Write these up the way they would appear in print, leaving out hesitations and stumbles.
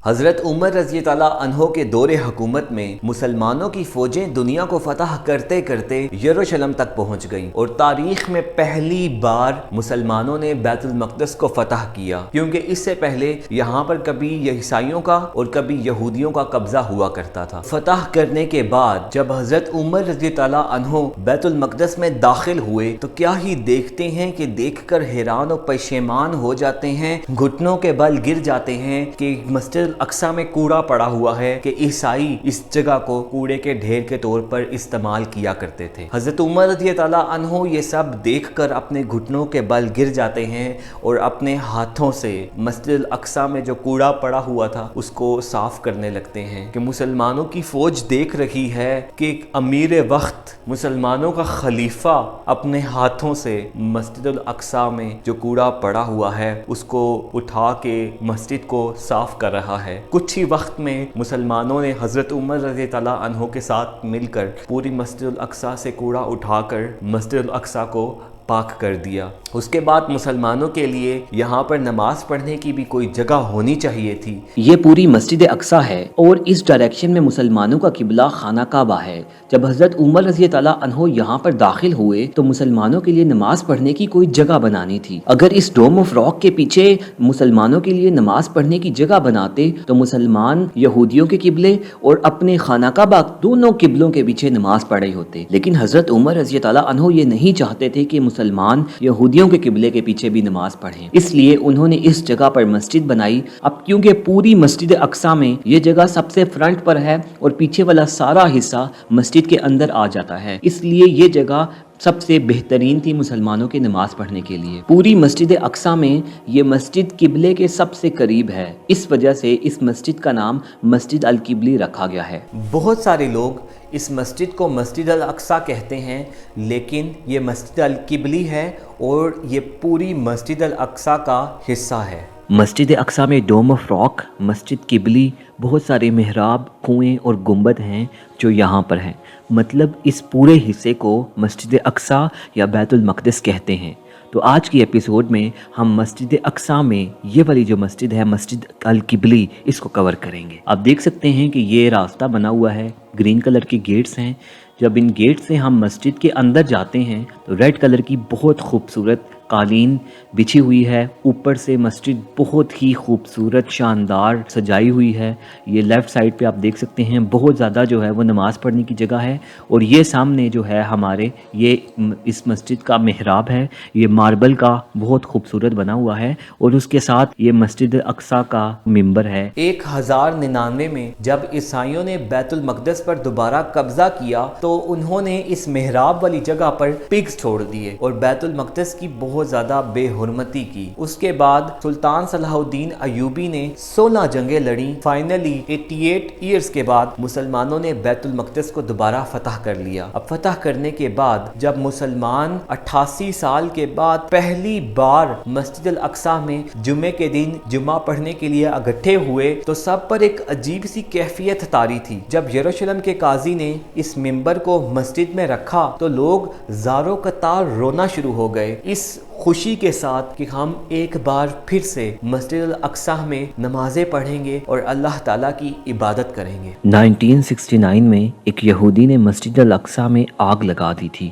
حضرت عمر رضی اللہ عنہ کے دور حکومت میں مسلمانوں کی فوجیں دنیا کو فتح کرتے کرتے یروشلم تک پہنچ گئیں اور تاریخ میں پہلی بار مسلمانوں نے بیت المقدس کو فتح کیا، کیونکہ اس سے پہلے یہاں پر کبھی عیسائیوں کا اور کبھی یہودیوں کا قبضہ ہوا کرتا تھا۔ فتح کرنے کے بعد جب حضرت عمر رضی اللہ عنہ بیت المقدس میں داخل ہوئے تو کیا ہی دیکھتے ہیں کہ دیکھ کر حیران و پشیمان ہو جاتے ہیں، گھٹنوں کے بل گر جاتے ہیں کہ مسجد اقصی میں کوڑا پڑا ہوا ہے کہ عیسائی اس جگہ کو کوڑے کے ڈھیر کے طور پر استعمال کیا کرتے تھے۔ حضرت عمر رضی اللہ عنہ یہ سب دیکھ کر اپنے گھٹنوں کے بل گر جاتے ہیں اور اپنے ہاتھوں سے مسجد الاقصی میں جو کوڑا پڑا ہوا تھا اس کو صاف کرنے لگتے ہیں کہ مسلمانوں کی فوج دیکھ رہی ہے کہ امیر وقت مسلمانوں کا خلیفہ اپنے ہاتھوں سے مسجد الاقصی میں جو کوڑا پڑا ہوا ہے اس کو اٹھا کے مسجد کو صاف کر رہا ہے۔ کچھ ہی وقت میں مسلمانوں نے حضرت عمر رضی اللہ عنہ کے ساتھ مل کر پوری مسجد الاقصی سے کوڑا اٹھا کر مسجد الاقصی کو پاک کر دیا۔ اس کے بعد مسلمانوں کے لیے یہاں پر نماز پڑھنے کی بھی کوئی جگہ ہونی چاہیے تھی۔ یہ پوری مسجد اقصی ہے اور اس ڈائریکشن میں مسلمانوں کا قبلہ خانہ کعبہ ہے۔ جب حضرت عمر رضی اللہ عنہ یہاں پر داخل ہوئے تو مسلمانوں کے لیے نماز پڑھنے کی کوئی جگہ بنانی تھی۔ اگر اس ڈوم آف راک کے پیچھے مسلمانوں کے لیے نماز پڑھنے کی جگہ بناتے تو مسلمان یہودیوں کے قبلے اور اپنے خانہ کعبہ دونوں قبلوں کے پیچھے نماز پڑھ رہے ہوتے، لیکن حضرت عمر رضی اللہ عنہ یہ نہیں چاہتے تھے کہ مسلمان یہودیوں کے قبلے کے پیچھے بھی نماز پڑھیں، اس لیے انہوں نے اس جگہ پر مسجد بنائی۔ اب کیونکہ پوری مسجد اقصی میں یہ جگہ سب سے فرنٹ پر ہے اور پیچھے والا سارا حصہ مسجد کے اندر آ جاتا ہے، اس لیے یہ جگہ سب سے بہترین تھی مسلمانوں کے نماز پڑھنے کے لیے۔ پوری مسجد اقصی میں یہ مسجد قبلے کے سب سے قریب ہے، اس وجہ سے اس مسجد کا نام مسجد القبلی رکھا گیا ہے۔ بہت سارے لوگ اس مسجد کو مسجد الاقصی کہتے ہیں، لیکن یہ مسجد القبلی ہے اور یہ پوری مسجد الاقصی کا حصہ ہے۔ مسجد اقصی میں ڈوم آف راک، مسجد قبلی، بہت سارے محراب، کنویں اور گنبد ہیں جو یہاں پر ہیں، مطلب اس پورے حصے کو مسجد اقصی یا بیت المقدس کہتے ہیں۔ تو آج کی ایپیسوڈ میں ہم مسجد اقصی میں یہ والی جو مسجد ہے مسجد القبلی اس کو کور کریں گے۔ آپ دیکھ سکتے ہیں کہ یہ راستہ بنا ہوا ہے، گرین کلر کے گیٹس ہیں۔ جب ان گیٹ سے ہم مسجد کے اندر جاتے ہیں تو ریڈ کلر کی بہت خوبصورت قالین بچھی ہوئی ہے، اوپر سے مسجد بہت ہی خوبصورت شاندار سجائی ہوئی ہے۔ یہ لیفٹ سائڈ پہ آپ دیکھ سکتے ہیں بہت زیادہ جو ہے وہ نماز پڑھنے کی جگہ ہے، اور یہ سامنے جو ہے ہمارے یہ اس مسجد کا محراب ہے، یہ ماربل کا بہت خوبصورت بنا ہوا ہے، اور اس کے ساتھ یہ مسجد اقصی کا ممبر ہے۔ 1099 میں جب عیسائیوں نے بیت المقدس پر دوبارہ قبضہ کیا تو انہوں نے اس محراب والی جگہ پر پگز چھوڑ دیے اور بیت المقدس کی بہت زیادہ بے حرمتی کی۔ اس کے بعد سلطان صلاح الدین ایوبی نے 16 جنگیں لڑیں، فائنلی 88 ایئرز کے بعد مسلمانوں نے بیت المقدس کو دوبارہ فتح کر لیا۔ اب فتح کرنے کے بعد جب مسلمان 88 سال کے بعد پہلی بار مسجد الاقصی میں جمعے کے دن جمعہ پڑھنے کے لیے اکٹھے ہوئے تو سب پر ایک عجیب سی کیفیت طاری تھی۔ جب یروشلم کے قاضی نے اس ممبر کو مسجد میں رکھا تو لوگ زاروں قطار رونا شروع ہو گئے، اس خوشی کے ساتھ کہ ہم ایک بار پھر سے مسجد الاقصی میں نمازیں پڑھیں گے اور اللہ تعالیٰ کی عبادت کریں گے۔ 1969 میں ایک یہودی نے مسجد الاقصی میں آگ لگا دی تھی،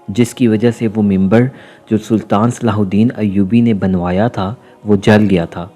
جس کی وجہ سے وہ ممبر جو سلطان صلاح الدین ایوبی نے بنوایا تھا وہ جل گیا تھا۔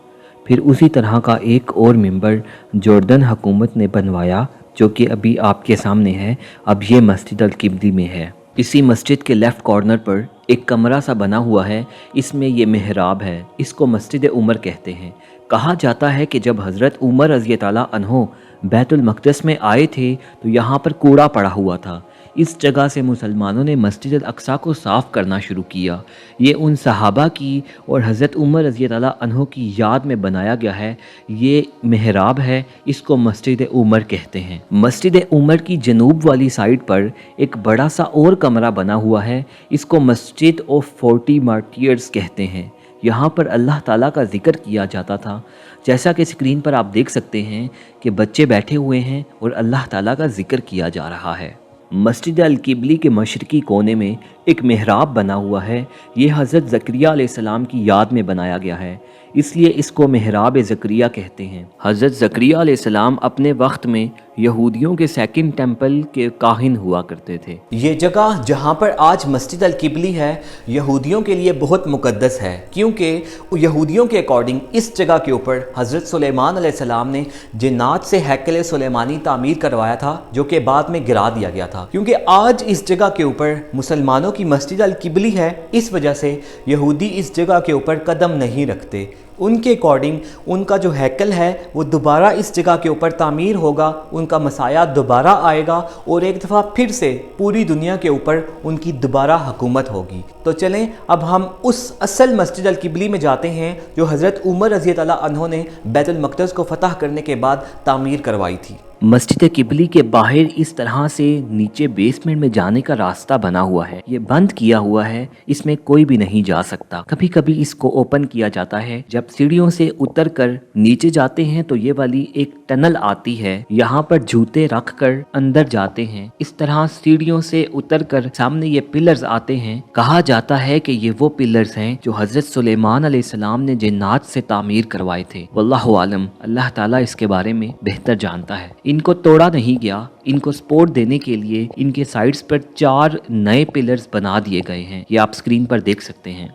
پھر اسی طرح کا ایک اور ممبر جوردن حکومت نے بنوایا جو کہ ابھی آپ کے سامنے ہے، اب یہ مسجد القبلی میں ہے۔ اسی مسجد کے لیفٹ کارنر پر ایک کمرہ سا بنا ہوا ہے، اس میں یہ محراب ہے، اس کو مسجد عمر کہتے ہیں۔ کہا جاتا ہے کہ جب حضرت عمر رضی اللہ عنہ بیت المقدس میں آئے تھے تو یہاں پر کوڑا پڑا ہوا تھا، اس جگہ سے مسلمانوں نے مسجد الاقصی کو صاف کرنا شروع کیا۔ یہ ان صحابہ کی اور حضرت عمر رضی اللہ عنہ کی یاد میں بنایا گیا ہے، یہ محراب ہے، اس کو مسجد عمر کہتے ہیں۔ مسجد عمر کی جنوب والی سائڈ پر ایک بڑا سا اور کمرہ بنا ہوا ہے، اس کو مسجد آف 40 مارٹیئرز کہتے ہیں۔ یہاں پر اللہ تعالیٰ کا ذکر کیا جاتا تھا، جیسا کہ اسکرین پر آپ دیکھ سکتے ہیں کہ بچے بیٹھے ہوئے ہیں اور اللہ تعالیٰ کا ذکر کیا جا رہا ہے۔ مسجد القبلی کے مشرقی کونے میں ایک محراب بنا ہوا ہے، یہ حضرت زکریا علیہ السلام کی یاد میں بنایا گیا ہے، اس لیے اس کو محراب زکریا کہتے ہیں۔ حضرت زکریا علیہ السلام اپنے وقت میں یہودیوں کے سیکنڈ ٹیمپل کے کاہن ہوا کرتے تھے۔ یہ جگہ جہاں پر آج مسجد القبلی ہے یہودیوں کے لیے بہت مقدس ہے، کیونکہ یہودیوں کے اکارڈنگ اس جگہ کے اوپر حضرت سلیمان علیہ السلام نے جنات سے ہیکل سلیمانی تعمیر کروایا تھا، جو کہ بعد میں گرا دیا گیا تھا۔ کیونکہ آج اس جگہ کے اوپر مسلمانوں کی مسجد القبلی ہے، اس وجہ سے یہودی اس جگہ کے اوپر قدم نہیں رکھتے۔ ان کے اکارڈنگ ان کا جو ہیکل ہے وہ دوبارہ اس جگہ کے اوپر تعمیر ہوگا، ان کا مسایہ دوبارہ آئے گا اور ایک دفعہ پھر سے پوری دنیا کے اوپر ان کی دوبارہ حکومت ہوگی۔ تو چلیں اب ہم اس اصل مسجد القبلی میں جاتے ہیں جو حضرت عمر رضی اللہ عنہ نے بیت المقدس کو فتح کرنے کے بعد تعمیر کروائی تھی۔ مسجد قبلی کے باہر اس طرح سے نیچے بیسمنٹ میں جانے کا راستہ بنا ہوا ہے، یہ بند کیا ہوا ہے، اس میں کوئی بھی نہیں جا سکتا۔ کبھی کبھی اس کو اوپن کیا جاتا ہے، جب سیڑھیوں سے اتر کر نیچے جاتے ہیں تو یہ والی ایک ٹنل آتی ہے، یہاں پر جوتے رکھ کر اندر جاتے ہیں۔ اس طرح سیڑھیوں سے اتر کر سامنے یہ پلرز آتے ہیں، کہا جاتا ہے کہ یہ وہ پلرز ہیں جو حضرت سلیمان علیہ السلام نے جنات سے تعمیر کروائے تھے۔ واللہ عالم، اللہ تعالیٰ اس کے بارے میں بہتر جانتا ہے۔ ان کو توڑا نہیں گیا، ان کو سپورٹ دینے کے لیے ان کے سائڈز پر 4 نئے پلرز بنا دیے گئے ہیں، یہ آپ سکرین پر دیکھ سکتے ہیں۔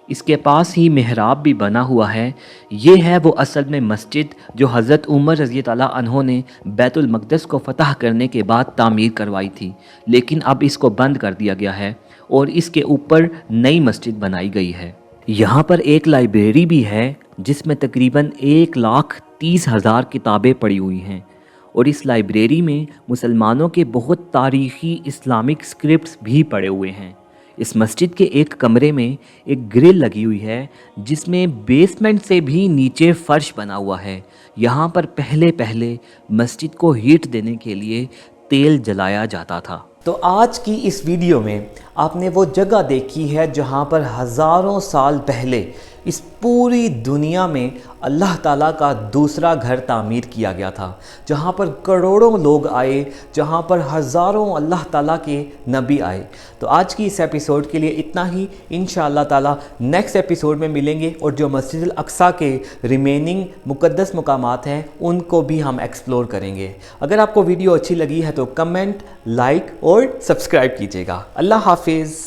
اس کے پاس ہی محراب بھی بنا ہوا ہے، یہ ہے وہ اصل میں مسجد جو حضرت عمر رضی اللہ عنہ نے بیت المقدس کو فتح کرنے کے بعد تعمیر کروائی تھی، لیکن اب اس کو بند کر دیا گیا ہے اور اس کے اوپر نئی مسجد بنائی گئی ہے۔ یہاں پر ایک لائبریری بھی ہے جس میں تقریباً 1,30,000 کتابیں پڑی ہوئی ہیں، اور اس لائبریری میں مسلمانوں کے بہت تاریخی اسلامک اسکرپٹس بھی پڑے ہوئے ہیں۔ اس مسجد کے ایک کمرے میں ایک گرل لگی ہوئی ہے جس میں بیسمنٹ سے بھی نیچے فرش بنا ہوا ہے۔ یہاں پر پہلے مسجد کو ہیٹ دینے کے لیے تیل جلایا جاتا تھا۔ تو آج کی اس ویڈیو میں آپ نے وہ جگہ دیکھی ہے جہاں پر ہزاروں سال پہلے اس پوری دنیا میں اللہ تعالیٰ کا دوسرا گھر تعمیر کیا گیا تھا، جہاں پر کروڑوں لوگ آئے، جہاں پر ہزاروں اللہ تعالیٰ کے نبی آئے۔ تو آج کی اس ایپیسوڈ کے لیے اتنا ہی، انشاءاللہ تعالیٰ نیکسٹ ایپیسوڈ میں ملیں گے اور جو مسجد الاقصیٰ کے ریمیننگ مقدس مقامات ہیں ان کو بھی ہم ایکسپلور کریں گے۔ اگر آپ کو ویڈیو اچھی لگی ہے تو کمنٹ، لائک اور سبسکرائب کیجیے گا۔ اللہ حافظ۔